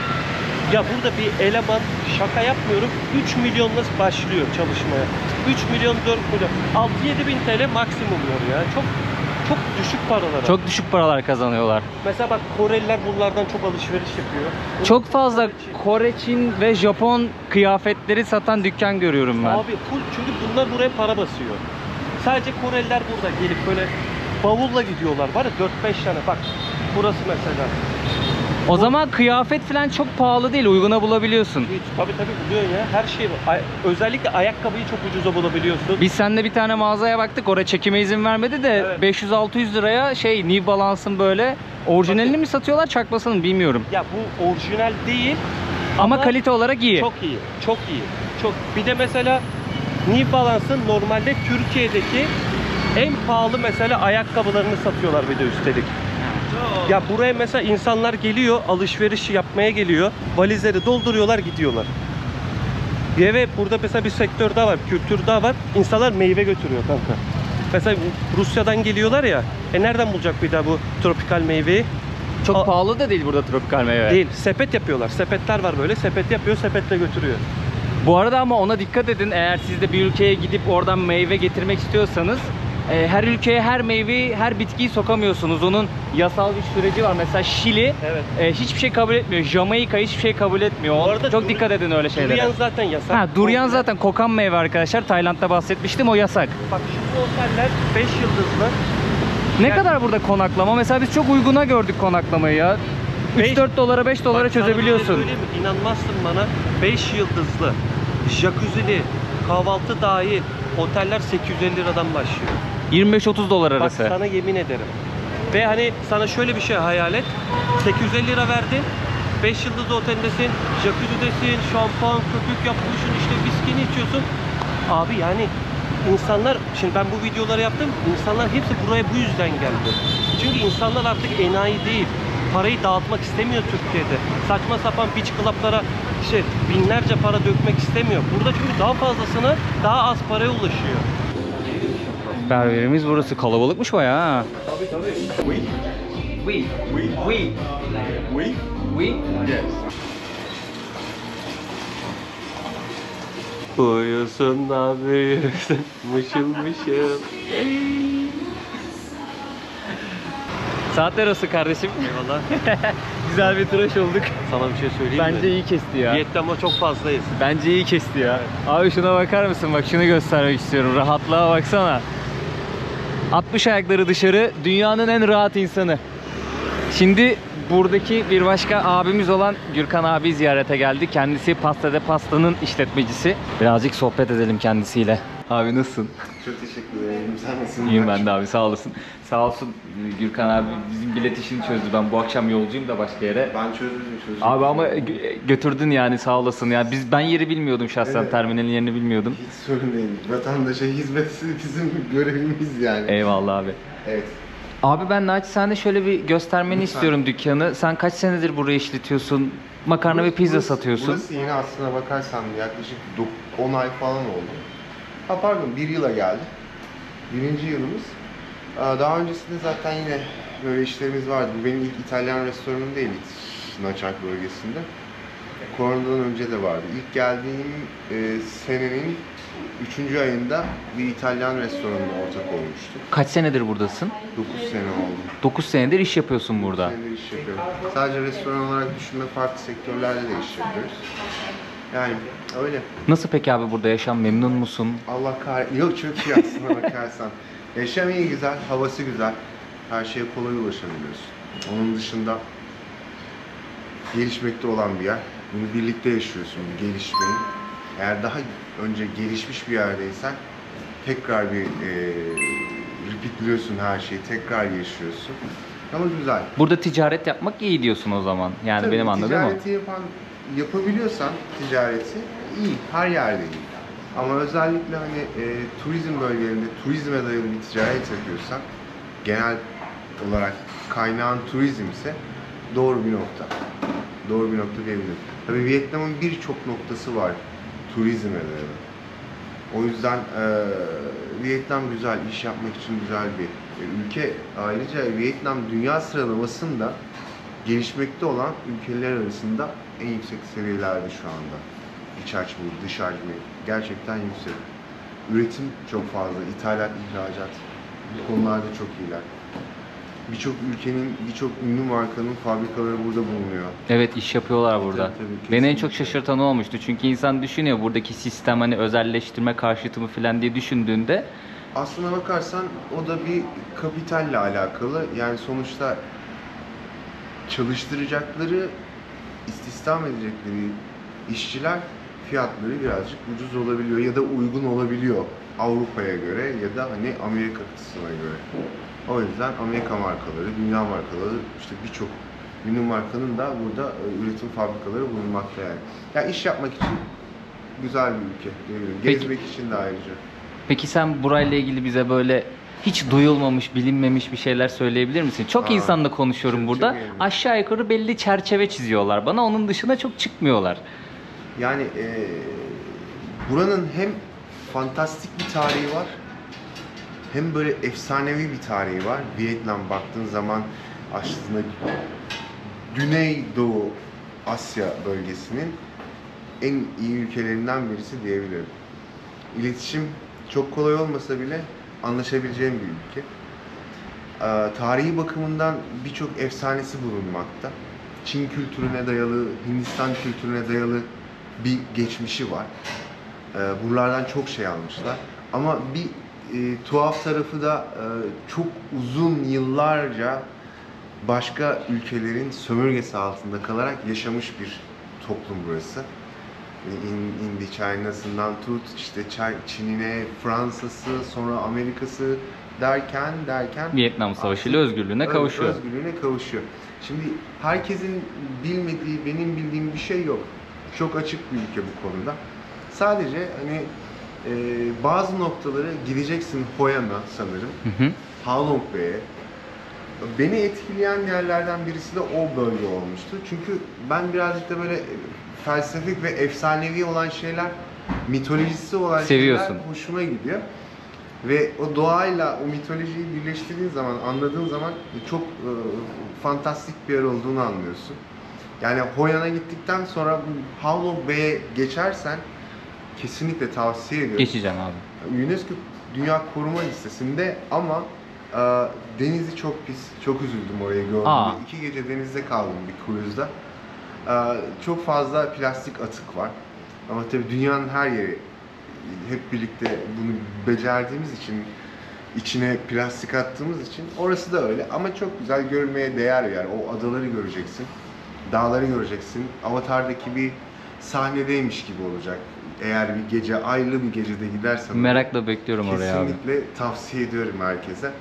Ya burada bir eleman, şaka yapmıyorum, 3 milyonla başlıyor çalışmaya. 3 milyon, 4 milyon. 6-7 bin TL maksimum ya. Çok düşük paralar. Çok düşük paralar kazanıyorlar. Mesela bak Koreliler bunlardan çok alışveriş yapıyor. Çok fazla Kore, Çin ve Japon kıyafetleri satan dükkan görüyorum ben. Abi full, çünkü bunlar buraya para basıyor. Sadece Koreliler burada gelip böyle bavulla gidiyorlar. Var ya 4-5 tane bak. Burası mesela. O zaman kıyafet falan çok pahalı değil, uyguna bulabiliyorsun. Hiç, tabii buluyorsun ya. Her şey var. Özellikle ayakkabıyı çok ucuza bulabiliyorsun. Biz seninle bir tane mağazaya baktık, oraya çekime izin vermedi de Evet. 500-600 liraya New Balance'ın böyle orijinalini mi satıyorlar, çakmasını mı bilmiyorum. Ya bu orijinal değil Ama kalite olarak iyi. Çok iyi. Bir de mesela New Balance'ın normalde Türkiye'deki en pahalı mesela ayakkabılarını satıyorlar bir de üstelik. Ya buraya mesela insanlar geliyor, alışveriş yapmaya geliyor. Valizleri dolduruyorlar, gidiyorlar. Ve burada mesela bir sektör daha var, kültür daha var. İnsanlar meyve götürüyor kanka. Mesela Rusya'dan geliyorlar ya. Nereden bulacak bir daha bu tropikal meyveyi? Çok pahalı da değil burada tropikal meyve. Değil, sepet yapıyorlar. Sepetler var böyle. Sepet yapıyor, sepetle götürüyor. Bu arada ama ona dikkat edin, eğer siz de bir ülkeye gidip oradan meyve getirmek istiyorsanız her ülkeye her meyveyi, her bitkiyi sokamıyorsunuz. Onun yasal bir süreci var. Mesela Şili Evet. hiçbir şey kabul etmiyor. Jamaika hiçbir şey kabul etmiyor. Bu arada Çok dikkat edin öyle şeylere. Durian zaten yasak. Ha, durian zaten kokan meyve arkadaşlar. Tayland'da bahsetmiştim, o yasak. Bak şu oteller 5 yıldızlı. Ne Yani- kadar burada konaklama? Mesela biz çok uyguna gördük konaklamayı ya. 3-4 dolara, 5 dolara Bak, sana bir şey çözebiliyorsun. söyleyeyim mi? İnanmazsın bana. 5 yıldızlı, jacuzzi'li, kahvaltı dahil oteller 850 liradan başlıyor. 25-30 dolar Bak arası. sana yemin ederim. Ve hani sana şöyle bir şey hayal et. 850 lira verdin. 5 yıldızlı oteldesin, jacuzzi'desin, şampuan, köpük yapmışsın, işte viskini içiyorsun. Abi yani insanlar, şimdi ben bu videoları yaptım, insanlar hepsi buraya bu yüzden geldi. Çünkü insanlar artık enayi değil. parayı dağıtmak istemiyor Türkiye'de. Saçma sapan beach club'lara işte binlerce para dökmek istemiyor. Burada çünkü daha fazlasına daha az paraya ulaşıyor. Berberimiz burası. Kalabalıkmış bayağı ha. Oui. Oui. Oui. Oui. Oui. Oui. Yes. Uyusun da büyüsün, mışıl mışıl. Saatler olsun kardeşim. Eyvallah. Güzel bir tıraş olduk. Sana bir şey söyleyeyim mi? Bence iyi kesti ya. Vietnam'a çok fazlayız. Bence iyi kesti ya. Abi şuna bakar mısın? Bak şunu göstermek istiyorum. Rahatlığa baksana. 60 ayakları dışarı, dünyanın en rahat insanı. Şimdi buradaki bir başka abimiz olan Gürkan abi ziyarete geldi. Kendisi Pastede Pasta'nın işletmecisi. Birazcık sohbet edelim kendisiyle. Abi nasılsın? Çok teşekkür ederim. Sen nasılsın? İyiyim ben de abi, sağ olasın. Sağ olsun Gürkan abi bizim bilet işini çözdü. Ben bu akşam yolcuyum da başka yere. Ben çözdüm. Abi ama götürdün yani, sağ olasın. Yani ben yeri bilmiyordum şahsen, Evet. terminalin yerini bilmiyordum. Hiç sorun değil. Vatandaşa hizmet bizim görevimiz yani. Eyvallah abi. Evet. Abi ben naçizane şöyle bir göstermeni Lütfen. istiyorum dükkanı. Sen kaç senedir burayı işletiyorsun? Makarna ve pizza satıyorsun. Burası yeni aslına bakarsan yaklaşık 10 ay falan oldu. Ha pardon 1 yıla geldi. 1. yılımız. Daha öncesinde zaten yine böyle işlerimiz vardı. Bu benim ilk İtalyan restoranım değil, Naçark bölgesinde. Koronadan önce de vardı. İlk geldiğim senenin 3. ayında bir İtalyan restoranına ortak olmuştuk. Kaç senedir buradasın? 9 sene oldu. 9 senedir iş yapıyorsun burada. 9 senedir iş yapıyorum. Sadece restoran olarak düşünme, farklı sektörlerde de iş yapıyoruz. Yani öyle. Nasıl peki abi burada yaşam, memnun musun? Allah kahretsin. Yok çok iyi aslında bakarsan. Yaşam iyi, güzel, havası güzel. Her şeye kolay ulaşabiliyorsun. Onun dışında gelişmekte olan bir yer. Bunu birlikte yaşıyorsun, bu gelişmeyi. Eğer daha önce gelişmiş bir yerdeysen tekrar bir repeatliyorsun her şeyi, tekrar yaşıyorsun. Ama güzel. Burada ticaret yapmak iyi diyorsun o zaman. Yani Tabii benim anladığım o. ticareti yapabiliyorsan ticareti iyi, her yerde iyi. Ama özellikle hani turizm bölgelerinde turizme dayalı bir ticaret yapıyorsan, genel olarak kaynağın turizmse doğru bir nokta. Doğru bir nokta diyebilirim. Tabii Vietnam'ın birçok noktası var turizme dayalı. O yüzden Vietnam güzel, iş yapmak için güzel bir ülke. Ayrıca Vietnam dünya sıralamasında gelişmekte olan ülkeler arasında en yüksek seviyelerde şu anda. İç hacmi, dış hacmi gerçekten yüksek. Üretim çok fazla, ithalat, ihracat bu konularda çok iyiler. Birçok ülkenin, birçok ünlü markanın fabrikaları burada bulunuyor. Evet, iş yapıyorlar burada. Tabii, Beni en çok kesinlikle. şaşırtan o olmuştu. Çünkü insan düşünüyor buradaki sistem hani özelleştirme karşıtı mı falan diye düşündüğünde. Aslına bakarsan o da bir kapitalle alakalı. Yani sonuçta çalıştıracakları, istihdam edecekleri işçiler fiyatları birazcık ucuz olabiliyor ya da uygun olabiliyor Avrupa'ya göre ya da hani Amerika kıtasına göre. O yüzden Amerika markaları, dünya markaları, işte birçok ünlü markanın da burada üretim fabrikaları bulunmakta yani. Yani iş yapmak için güzel bir ülke diyebilirim. Peki. Gezmek için de ayrıca. Peki sen burayla ilgili bize böyle hiç duyulmamış, bilinmemiş bir şeyler söyleyebilir misin? Çok insanla konuşuyorum çok burada. iyi. Aşağı yukarı belli çerçeve çiziyorlar bana. Onun dışına çok çıkmıyorlar. Yani buranın hem fantastik bir tarihi var, hem böyle efsanevi bir tarihi var. Vietnam baktığın zaman aslında Güneydoğu Asya bölgesinin en iyi ülkelerinden birisi diyebilirim. İletişim çok kolay olmasa bile anlaşabileceğim bir ülke. Tarihi bakımından birçok efsanesi bulunmakta. Çin kültürüne dayalı, Hindistan kültürüne dayalı bir geçmişi var. Buralardan çok şey almışlar. Ama bir tuhaf tarafı da çok uzun yıllarca başka ülkelerin sömürgesi altında kalarak yaşamış bir toplum burası. Hindi China'sından tut, işte Çin'ine, Fransa'sı, sonra Amerika'sı derken Vietnam Savaşı ile özgürlüğüne kavuşuyor. Özgürlüğüne kavuşuyor. Şimdi herkesin bilmediği, benim bildiğim bir şey yok. Çok açık bir ülke bu konuda. Sadece hani bazı noktaları gideceksin Hoi An'a sanırım. Hı hı. Ha Long Bay'e, beni etkileyen yerlerden birisi de o bölge olmuştu. Çünkü ben birazcık da böyle felsefik ve efsanevi olan şeyler, mitolojisi olan Seviyorsun. şeyler hoşuma gidiyor. Ve o doğayla o mitolojiyi birleştirdiğin zaman, anladığın zaman çok fantastik bir yer olduğunu anlıyorsun. Yani Hoi An'a gittikten sonra Ha Long Bay'e geçersen kesinlikle tavsiye ediyorum. Geçeceğim abi. UNESCO Dünya Koruma Listesi'nde ama denizi çok pis. Çok üzüldüm orayı gördüğümde. 2 gece denizde kaldım bir cruise'da. Çok fazla plastik atık var. Ama tabii dünyanın her yeri, hep birlikte bunu becerdiğimiz için, içine plastik attığımız için orası da öyle. Ama çok güzel, görmeye değer bir yer. O adaları göreceksin, dağları göreceksin. Avatar'daki bir sahnedeymiş gibi olacak. Eğer bir gece, aylı bir gecede gidersen Merakla bekliyorum oraya abi. kesinlikle tavsiye ediyorum herkese.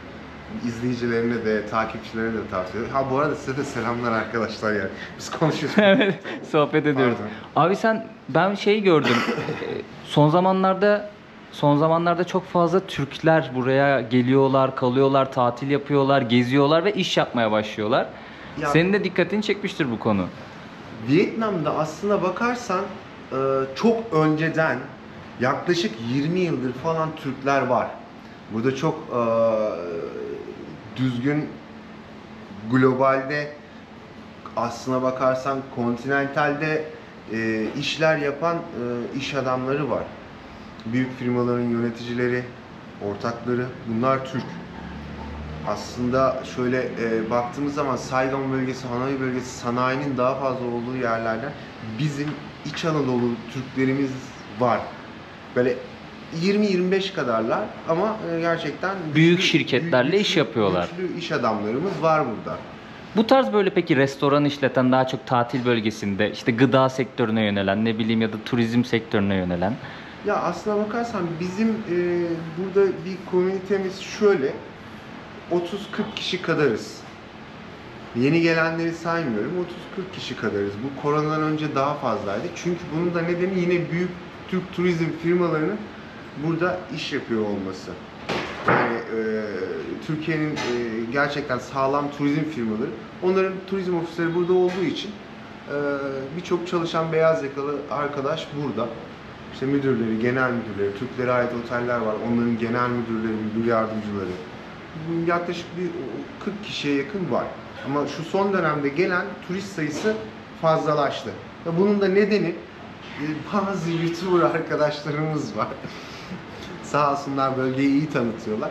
İzleyicilerine de, takipçilerine de tavsiye ediyorum. Ha bu arada size de selamlar arkadaşlar yani. Biz konuşuyoruz. Evet, sohbet ediyoruz. Pardon. Abi ben şeyi gördüm. Son zamanlarda çok fazla Türkler buraya geliyorlar, kalıyorlar, tatil yapıyorlar, geziyorlar ve iş yapmaya başlıyorlar. Ya- Senin de dikkatini çekmiştir bu konu. Vietnam'da aslına bakarsan çok önceden, yaklaşık 20 yıldır falan Türkler var. Burada çok düzgün, globalde, aslına bakarsan kontinentalde işler yapan iş adamları var. Büyük firmaların yöneticileri, ortakları, bunlar Türk. Aslında şöyle baktığımız zaman Saigon bölgesi, Hanoi bölgesi sanayinin daha fazla olduğu yerlerden bizim İç Anadolu Türklerimiz var. Böyle 20-25 kadarlar ama gerçekten Büyük şirketlerle iş yapıyorlar. Güçlü iş adamlarımız var burada. Bu tarz böyle peki restoran işleten, daha çok tatil bölgesinde işte gıda sektörüne yönelen, ne bileyim ya da turizm sektörüne yönelen. Ya aslına bakarsan bizim burada bir komünitemiz şöyle 30-40 kişi kadarız. Yeni gelenleri saymıyorum. 30-40 kişi kadarız. Bu koronadan önce daha fazlaydı. Çünkü bunun da nedeni yine büyük Türk turizm firmalarının burada iş yapıyor olması. Yani Türkiye'nin gerçekten sağlam turizm firmaları, onların turizm ofisleri burada olduğu için birçok çalışan beyaz yakalı arkadaş burada. İşte müdürleri, genel müdürleri, Türklere ait oteller var. Onların genel müdürleri, müdür yardımcıları. Yaklaşık bir 40 kişiye yakın var. Ama şu son dönemde gelen turist sayısı fazlalaştı. Bunun da nedeni bazı YouTuber arkadaşlarımız var. Sağ olsunlar, bölgeyi iyi tanıtıyorlar.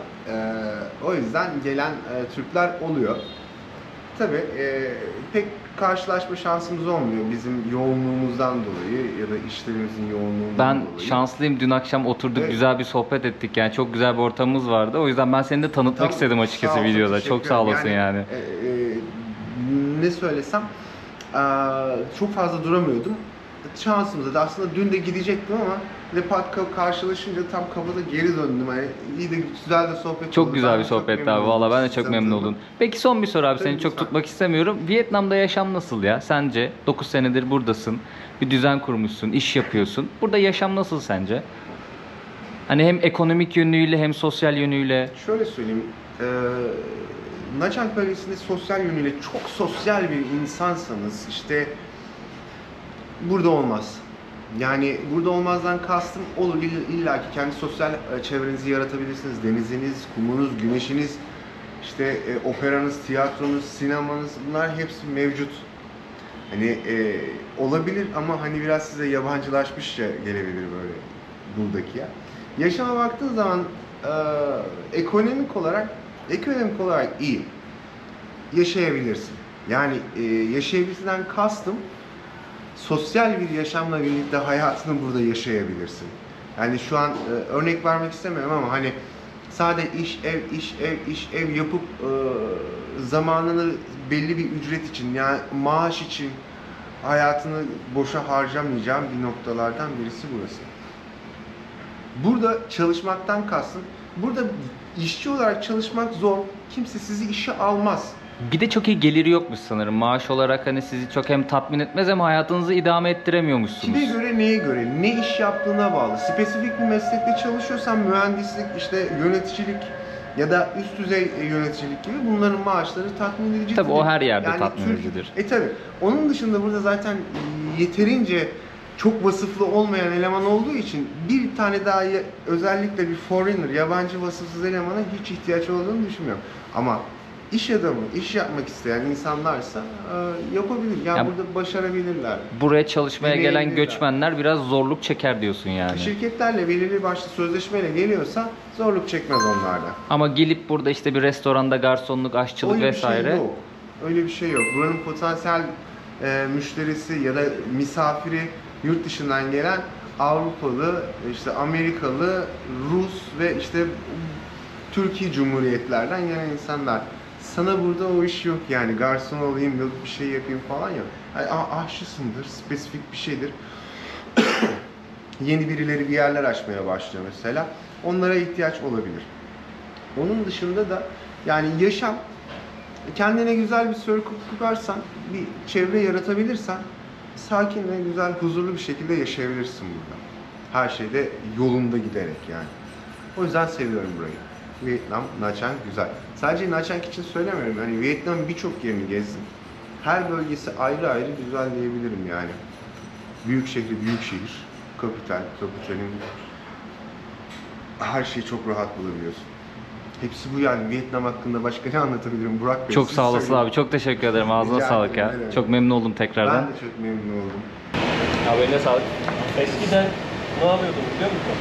O yüzden gelen Türkler oluyor. Tabii pek karşılaşma şansımız olmuyor bizim yoğunluğumuzdan dolayı ya da işlerimizin yoğunluğundan Ben dolayı. şanslıyım. Dün akşam oturduk, Evet. güzel bir sohbet ettik yani. Çok güzel bir ortamımız vardı. O yüzden ben seni de tanıtmak Tamam, istedim açıkçası sağ ol, videoda. teşekkür Çok sağ ederim. olasın yani. Ne söylesem çok fazla duramıyordum. Şansımıza da aslında dün de gidecektim ama Lepat'la karşılaşınca tam kafada geri döndüm. Hani iyi de güzel de sohbet oldu. Çok güzel Ben bir de çok sohbetti memnun abi. Valla oldum ben de sizi çok memnun tanıdığıma. oldum. Peki son bir soru abi. Tabii, Seni çok lütfen. tutmak istemiyorum. Vietnam'da yaşam nasıl ya? Sence? 9 senedir buradasın. Bir düzen kurmuşsun. İş yapıyorsun. Burada yaşam nasıl sence? Hani hem ekonomik yönüyle hem sosyal yönüyle. Şöyle söyleyeyim. Nha Trang bölgesinde sosyal yönüyle çok sosyal bir insansanız işte burada olmaz. Yani burada olmazdan kastım olur illa ki kendi sosyal çevrenizi yaratabilirsiniz. Deniziniz, kumunuz, güneşiniz, işte operanız, tiyatronuz, sinemanız, bunlar hepsi mevcut. Hani olabilir ama hani biraz size yabancılaşmışça gelebilir böyle buradaki ya. Yaşama baktığın zaman ekonomik olarak iyi. Yaşayabilirsin. Yani yaşayabilirsinden kastım sosyal bir yaşamla birlikte hayatını burada yaşayabilirsin. Yani şu an örnek vermek istemiyorum ama hani sadece iş, ev yapıp zamanını belli bir ücret için yani maaş için hayatını boşa harcamayacağın bir noktalardan birisi burası. Burada çalışmaktan kastım, burada işçi olarak çalışmak zor. Kimse sizi işe almaz. Bir de çok iyi geliri yokmuş sanırım. Maaş olarak hani sizi çok hem tatmin etmez hem hayatınızı idame ettiremiyormuşsunuz. Kime göre, neye göre, ne iş yaptığına bağlı. Spesifik bir meslekte çalışıyorsan mühendislik, işte yöneticilik ya da üst düzey yöneticilik gibi bunların maaşları tatmin edici. Tabii o her yerde Yani tatmin edicidir. tabii. Onun dışında burada zaten yeterince çok vasıflı olmayan eleman olduğu için bir tane daha özellikle bir foreigner, yabancı vasıfsız elemana hiç ihtiyaç olduğunu düşünmüyorum. Ama iş adamı, iş yapmak isteyen insanlarsa yapabilir. Yani burada başarabilirler. Buraya çalışmaya gelen Deneyebilirler. göçmenler biraz zorluk çeker diyorsun yani. Şirketlerle belirli başlı sözleşmeyle geliyorsa zorluk çekmez onlardan. Ama gelip burada işte bir restoranda garsonluk, aşçılık Öyle vesaire. bir şey yok. Öyle bir şey yok. Buranın potansiyel müşterisi ya da misafiri yurt dışından gelen Avrupalı, işte Amerikalı, Rus ve işte Türkiye Cumhuriyetlerden gelen insanlar. Sana burada o iş yok yani garson olayım, yok bir şey yapayım falan yok. Yani aşçısındır, spesifik bir şeydir. Yeni birileri bir yerler açmaya başlıyor mesela. Onlara ihtiyaç olabilir. Onun dışında da yani yaşam, kendine güzel bir circle kurarsan, bir çevre yaratabilirsen sakin ve güzel, huzurlu bir şekilde yaşayabilirsin burada. Her şeyde yolunda giderek yani. O yüzden seviyorum burayı. Vietnam, Nha Trang güzel. Sadece Nha Trang için söylemiyorum. Yani Vietnam'ın birçok yerini gezdim. Her bölgesi ayrı ayrı güzel diyebilirim yani. Büyük şehri, büyük şehir. Kapitalin her şeyi çok rahat bulabiliyorsun. Hepsi bu yani. Vietnam hakkında başka ne anlatabilirim Burak Bey? Çok siz sağ olasın söyleyin. abi. Çok teşekkür ederim. Ağzına Rica sağlık ederim, ya. ne demek. Çok memnun oldum tekrardan. Ben de çok memnun oldum. Abi eline sağlık. Eskiden ne yapıyordum biliyor musun?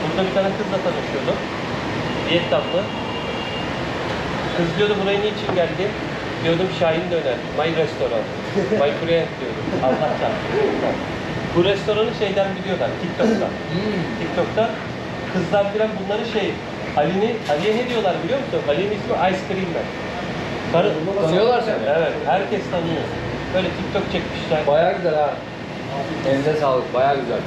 Burada bir tane kızla tanışıyordum. Vietnamlı. Kız diyordu buraya niçin geldin? Diyordum Şahin Döner, my restoran, my friend diyordum. Allah çarpsın. Bu restoranı şeyden biliyorlar, TikTok'ta. TikTok'ta kızlar falan bunları Ali'ye ne diyorlar biliyor musun? Ali'nin ismi Ice Cream'ler. Tanıyorlar seni. Evet, herkes tanıyor. Böyle TikTok çekmişler. Bayağı güzel ha. Elinize sağlık. Bayağı güzel.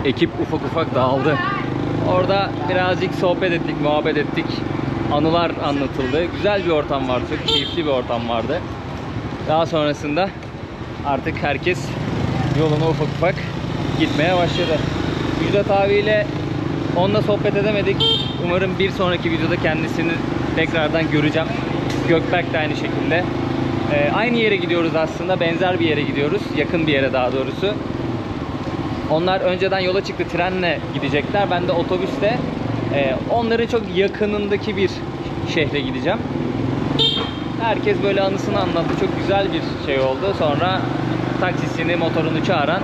Ekip ufak ufak dağıldı. Orada birazcık sohbet ettik, muhabbet ettik. Anılar anlatıldı. Güzel bir ortam vardı. Çok keyifli bir ortam vardı. Daha sonrasında artık herkes yoluna ufak ufak gitmeye başladı. Müjdat abiyle onunla sohbet edemedik. Umarım bir sonraki videoda kendisini tekrardan göreceğim. Gökberk de aynı şekilde. Aynı yere gidiyoruz aslında. Benzer bir yere gidiyoruz. Yakın bir yere daha doğrusu. Onlar önceden yola çıktı. Trenle gidecekler. Ben de otobüste onların çok yakınındaki bir şehre gideceğim. Herkes böyle anısını anlattı. Çok güzel bir şey oldu. Sonra taksisini, motorunu çağıran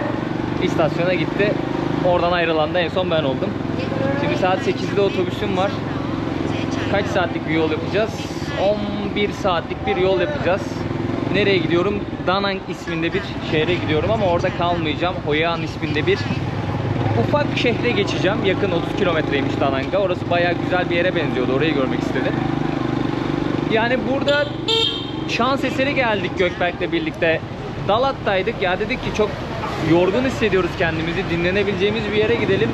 istasyona gitti. Oradan ayrılan da en son ben oldum. Şimdi saat 8'de otobüsüm var. Kaç saatlik bir yol yapacağız? 11 saatlik bir yol yapacağız. Nereye gidiyorum? Da Nang isminde bir şehre gidiyorum ama orada kalmayacağım. Hoi An isminde bir ufak şehre geçeceğim. Yakın 30 kilometreymiş Da Nang'a. Orası bayağı güzel bir yere benziyordu. Orayı görmek istedim. Yani burada şans eseri geldik Gökberk'le birlikte. Dalat'taydık. Ya dedik ki çok yorgun hissediyoruz kendimizi. Dinlenebileceğimiz bir yere gidelim.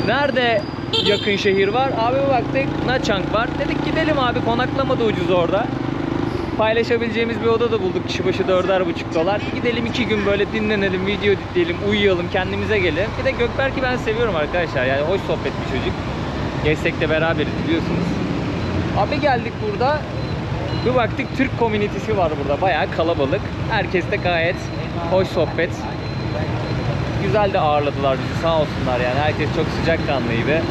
Nerede yakın şehir var? Abi baktık Nha Trang var. Dedik gidelim abi, konaklama da ucuz orada. Paylaşabileceğimiz bir oda da bulduk. Kişi başı $4,5. Gidelim 2 gün böyle dinlenelim, video editleyelim, uyuyalım, kendimize gelelim. Bir de Gökberk'i ben seviyorum arkadaşlar. Yani hoş sohbet bir çocuk. Gezsek de beraberiz biliyorsunuz. Abi geldik burada. Bir baktık Türk komünitesi var burada. Bayağı kalabalık. Herkes de gayet hoş sohbet. Güzel de ağırladılar bizi, sağ olsunlar yani. Herkes çok sıcakkanlıydı.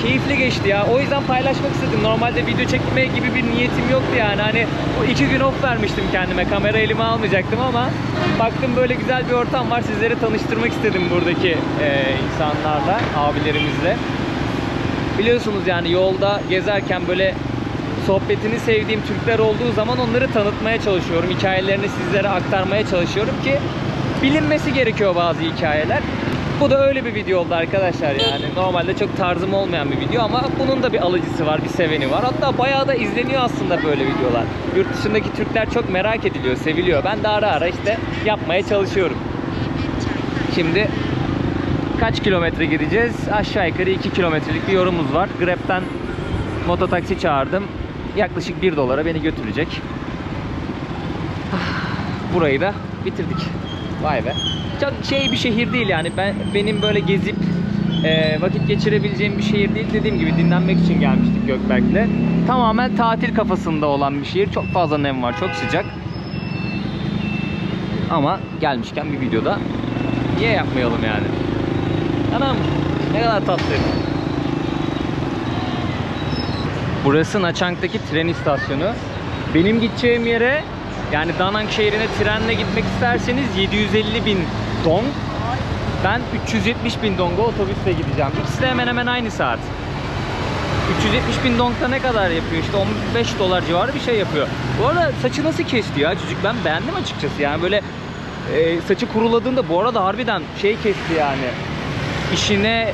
Keyifli geçti ya. O yüzden paylaşmak istedim. Normalde video çekme gibi bir niyetim yoktu yani. Hani o 2 gün off vermiştim kendime. Kamera elime almayacaktım ama baktım böyle güzel bir ortam var. Sizleri tanıştırmak istedim buradaki insanlarla, abilerimizle. Biliyorsunuz yani yolda gezerken böyle sohbetini sevdiğim Türkler olduğu zaman onları tanıtmaya çalışıyorum. Hikayelerini sizlere aktarmaya çalışıyorum ki bilinmesi gerekiyor bazı hikayeler. Bu da öyle bir video oldu arkadaşlar yani. Normalde çok tarzım olmayan bir video ama bunun da bir alıcısı var, bir seveni var. Hatta bayağı da izleniyor aslında böyle videolar. Yurt dışındaki Türkler çok merak ediliyor, seviliyor. Ben de ara ara işte yapmaya çalışıyorum. Şimdi kaç kilometre gideceğiz? Aşağı yukarı 2 kilometrelik bir yolumuz var. Grab'den mototaksi çağırdım. Yaklaşık $1 beni götürecek. Burayı da bitirdik. Vay be. Çok şey bir şehir değil yani. Benim böyle gezip vakit geçirebileceğim bir şehir değil. Dediğim gibi dinlenmek için gelmiştik Gökberk'le. Tamamen tatil kafasında olan bir şehir. Çok fazla nem var, çok sıcak. Ama gelmişken bir videoda niye yapmayalım yani? Anam ne kadar tatlı. Burası Nha Trang'daki tren istasyonu. Benim gideceğim yere, yani Da Nang şehrine trenle gitmek isterseniz 750.000 dong. Ben 370.000 dong'a otobüsle gideceğim. İkisi de hemen hemen aynı saat. 370.000 dong'da ne kadar yapıyor? İşte 15 dolar civarı bir şey yapıyor. Bu arada saçı nasıl kesti ya çocuk? Ben beğendim açıkçası. Yani böyle saçı kuruladığında bu arada harbiden şey kesti yani. İşine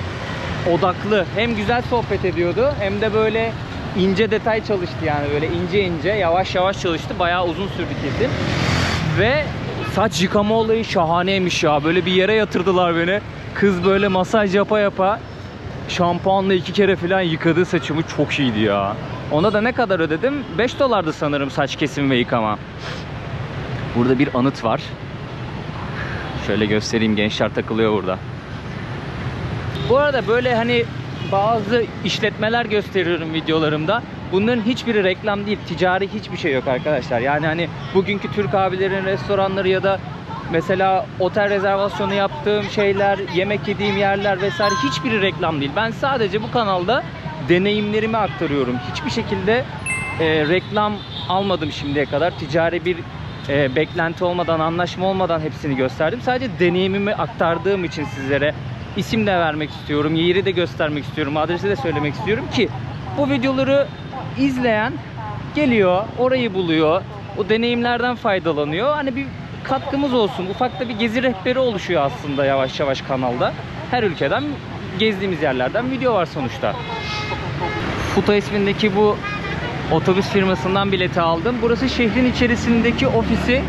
odaklı. Hem güzel sohbet ediyordu hem de böyle ince detay çalıştı yani, böyle ince ince yavaş yavaş çalıştı. Bayağı uzun sürdü kesin. Ve saç yıkama olayı şahaneymiş ya. Böyle bir yere yatırdılar beni. Kız böyle masaj yapa yapa şampuanla 2 kere falan yıkadı saçımı. Çok iyiydi ya. Ona da ne kadar ödedim? 5 dolardı sanırım saç kesim ve yıkama. Burada bir anıt var. Şöyle göstereyim, gençler takılıyor burada. Bu arada böyle hani bazı işletmeler gösteriyorum videolarımda. Bunların hiçbiri reklam değil, ticari hiçbir şey yok arkadaşlar. Yani hani bugünkü Türk abilerin restoranları ya da mesela otel rezervasyonu yaptığım şeyler, yemek yediğim yerler vesaire hiçbiri reklam değil. Ben sadece bu kanalda deneyimlerimi aktarıyorum. Hiçbir şekilde reklam almadım şimdiye kadar. Ticari bir beklenti olmadan, anlaşma olmadan hepsini gösterdim. Sadece deneyimimi aktardığım için sizlere isim de vermek istiyorum, yeri de göstermek istiyorum, adresi de söylemek istiyorum ki bu videoları izleyen geliyor, orayı buluyor, o deneyimlerden faydalanıyor. Hani bir katkımız olsun, ufak da bir gezi rehberi oluşuyor aslında yavaş yavaş kanalda. Her ülkeden, gezdiğimiz yerlerden video var sonuçta. Futa ismindeki bu otobüs firmasından bileti aldım. Burası şehrin içerisindeki ofisi.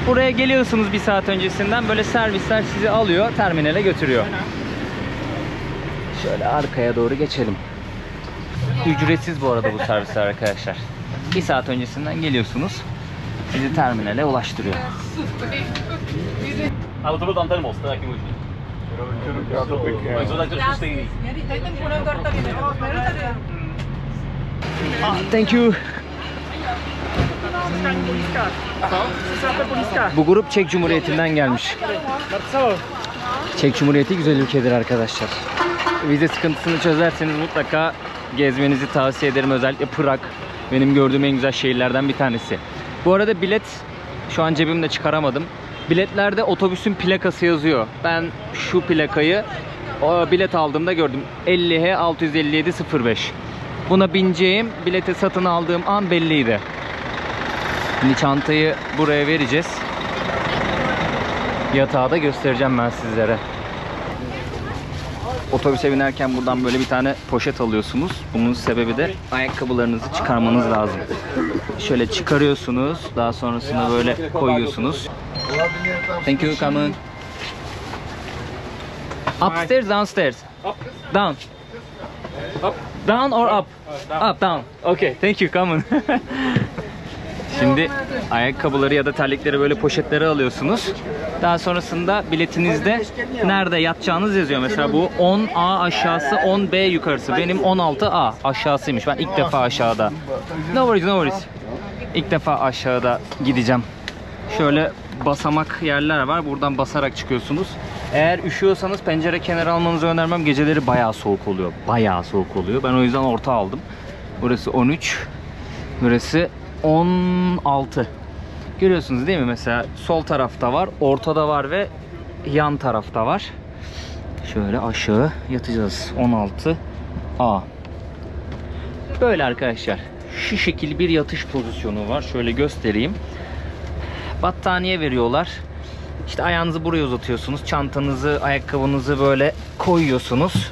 Buraya geliyorsunuz bir saat öncesinden, böyle servisler sizi alıyor, terminale götürüyor. Şöyle arkaya doğru geçelim. Ücretsiz bu arada bu servisler arkadaşlar. Bir saat öncesinden geliyorsunuz, sizi terminale ulaştırıyor. Thank you. Bu grup Çek Cumhuriyeti'nden gelmiş. Çek Cumhuriyeti güzel ülkedir arkadaşlar. Vize sıkıntısını çözerseniz mutlaka gezmenizi tavsiye ederim. Özellikle Prag benim gördüğüm en güzel şehirlerden bir tanesi. Bu arada bilet şu an cebimde çıkaramadım. Biletlerde otobüsün plakası yazıyor. Ben şu plakayı bilet aldığımda gördüm. 50H 65705. Buna bineceğim, bileti satın aldığım an belliydi. Şimdi çantayı buraya vereceğiz. Yatağı da göstereceğim ben sizlere. Otobüse binerken buradan böyle bir tane poşet alıyorsunuz. Bunun sebebi de ayakkabılarınızı çıkarmanız lazım. Şöyle çıkarıyorsunuz. Daha sonrasında böyle koyuyorsunuz. Thank you, come on. Upstairs, downstairs? Down. Down or up? Up, down. Okay, thank you, come on. Şimdi ayakkabıları ya da terlikleri böyle poşetlere alıyorsunuz. Daha sonrasında biletinizde nerede yatacağınız yazıyor. Mesela bu 10A aşağısı, 10B yukarısı. Benim 16A aşağısıymış. Ben ilk defa aşağıda. No worries, no worries. İlk defa aşağıda gideceğim. Şöyle basamak yerler var. Buradan basarak çıkıyorsunuz. Eğer üşüyorsanız pencere kenarı almanızı önermem. Geceleri bayağı soğuk oluyor. Bayağı soğuk oluyor. Ben o yüzden orta aldım. Burası 13. Burası 16. Görüyorsunuz değil mi? Mesela sol tarafta var, ortada var ve yan tarafta var. Şöyle aşağı yatacağız. 16A. Böyle arkadaşlar. Şu şekil bir yatış pozisyonu var. Şöyle göstereyim. Battaniye veriyorlar. İşte ayağınızı buraya uzatıyorsunuz. Çantanızı, ayakkabınızı böyle koyuyorsunuz.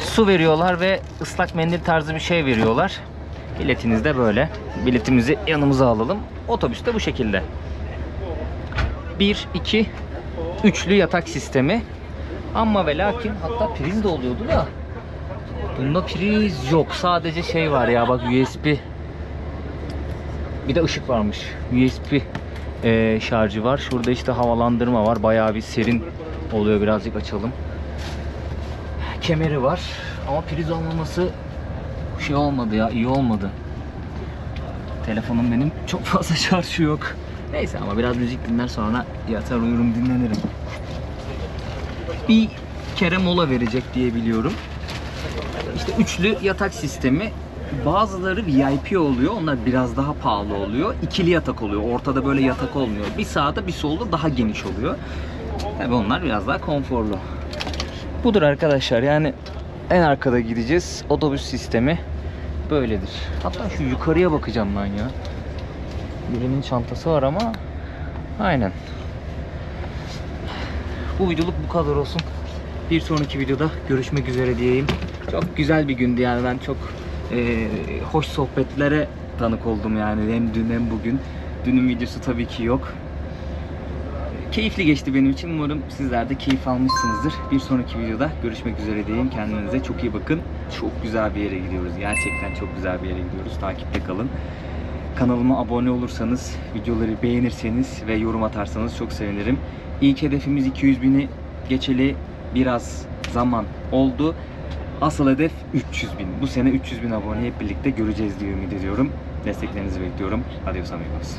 Su veriyorlar ve ıslak mendil tarzı bir şey veriyorlar. Biletiniz de böyle. Biletimizi yanımıza alalım. Otobüs de bu şekilde. 1, 2, üçlü yatak sistemi. Ama ve lakin hatta priz de oluyordu da. Bunda priz yok. Sadece şey var ya, bak USB. Bir de ışık varmış. USB şarjı var. Şurada işte havalandırma var. Bayağı bir serin oluyor. Birazcık açalım. Kemeri var. Ama priz olmaması şey olmadı ya. İyi olmadı. Telefonum benim çok fazla şarjı yok. Neyse ama biraz müzik dinler sonra yatar uyurum dinlenirim. Bir kere mola verecek diye biliyorum. İşte üçlü yatak sistemi. Bazıları VIP oluyor. Onlar biraz daha pahalı oluyor. İkili yatak oluyor. Ortada böyle yatak olmuyor. Bir sağda bir solda daha geniş oluyor. Tabii onlar biraz daha konforlu. Budur arkadaşlar. Yani en arkada gideceğiz. Otobüs sistemi böyledir. Hatta şu yukarıya bakacağım ben ya. Birinin çantası var ama aynen. Bu videoluk bu kadar olsun. Bir sonraki videoda görüşmek üzere diyeyim. Çok güzel bir gündü yani, ben çok hoş sohbetlere tanık oldum yani, hem dün hem bugün. Dünün videosu tabii ki yok. Keyifli geçti benim için. Umarım sizler de keyif almışsınızdır. Bir sonraki videoda görüşmek üzere diyeyim. Kendinize çok iyi bakın. Çok güzel bir yere gidiyoruz. Gerçekten çok güzel bir yere gidiyoruz. Takipte kalın. Kanalıma abone olursanız, videoları beğenirseniz ve yorum atarsanız çok sevinirim. İlk hedefimiz 200.000'i geçeli biraz zaman oldu. Asıl hedef 300.000. Bu sene 300.000 abone hep birlikte göreceğiz diye ümit ediyorum. Desteklerinizi bekliyorum. Adios amigos.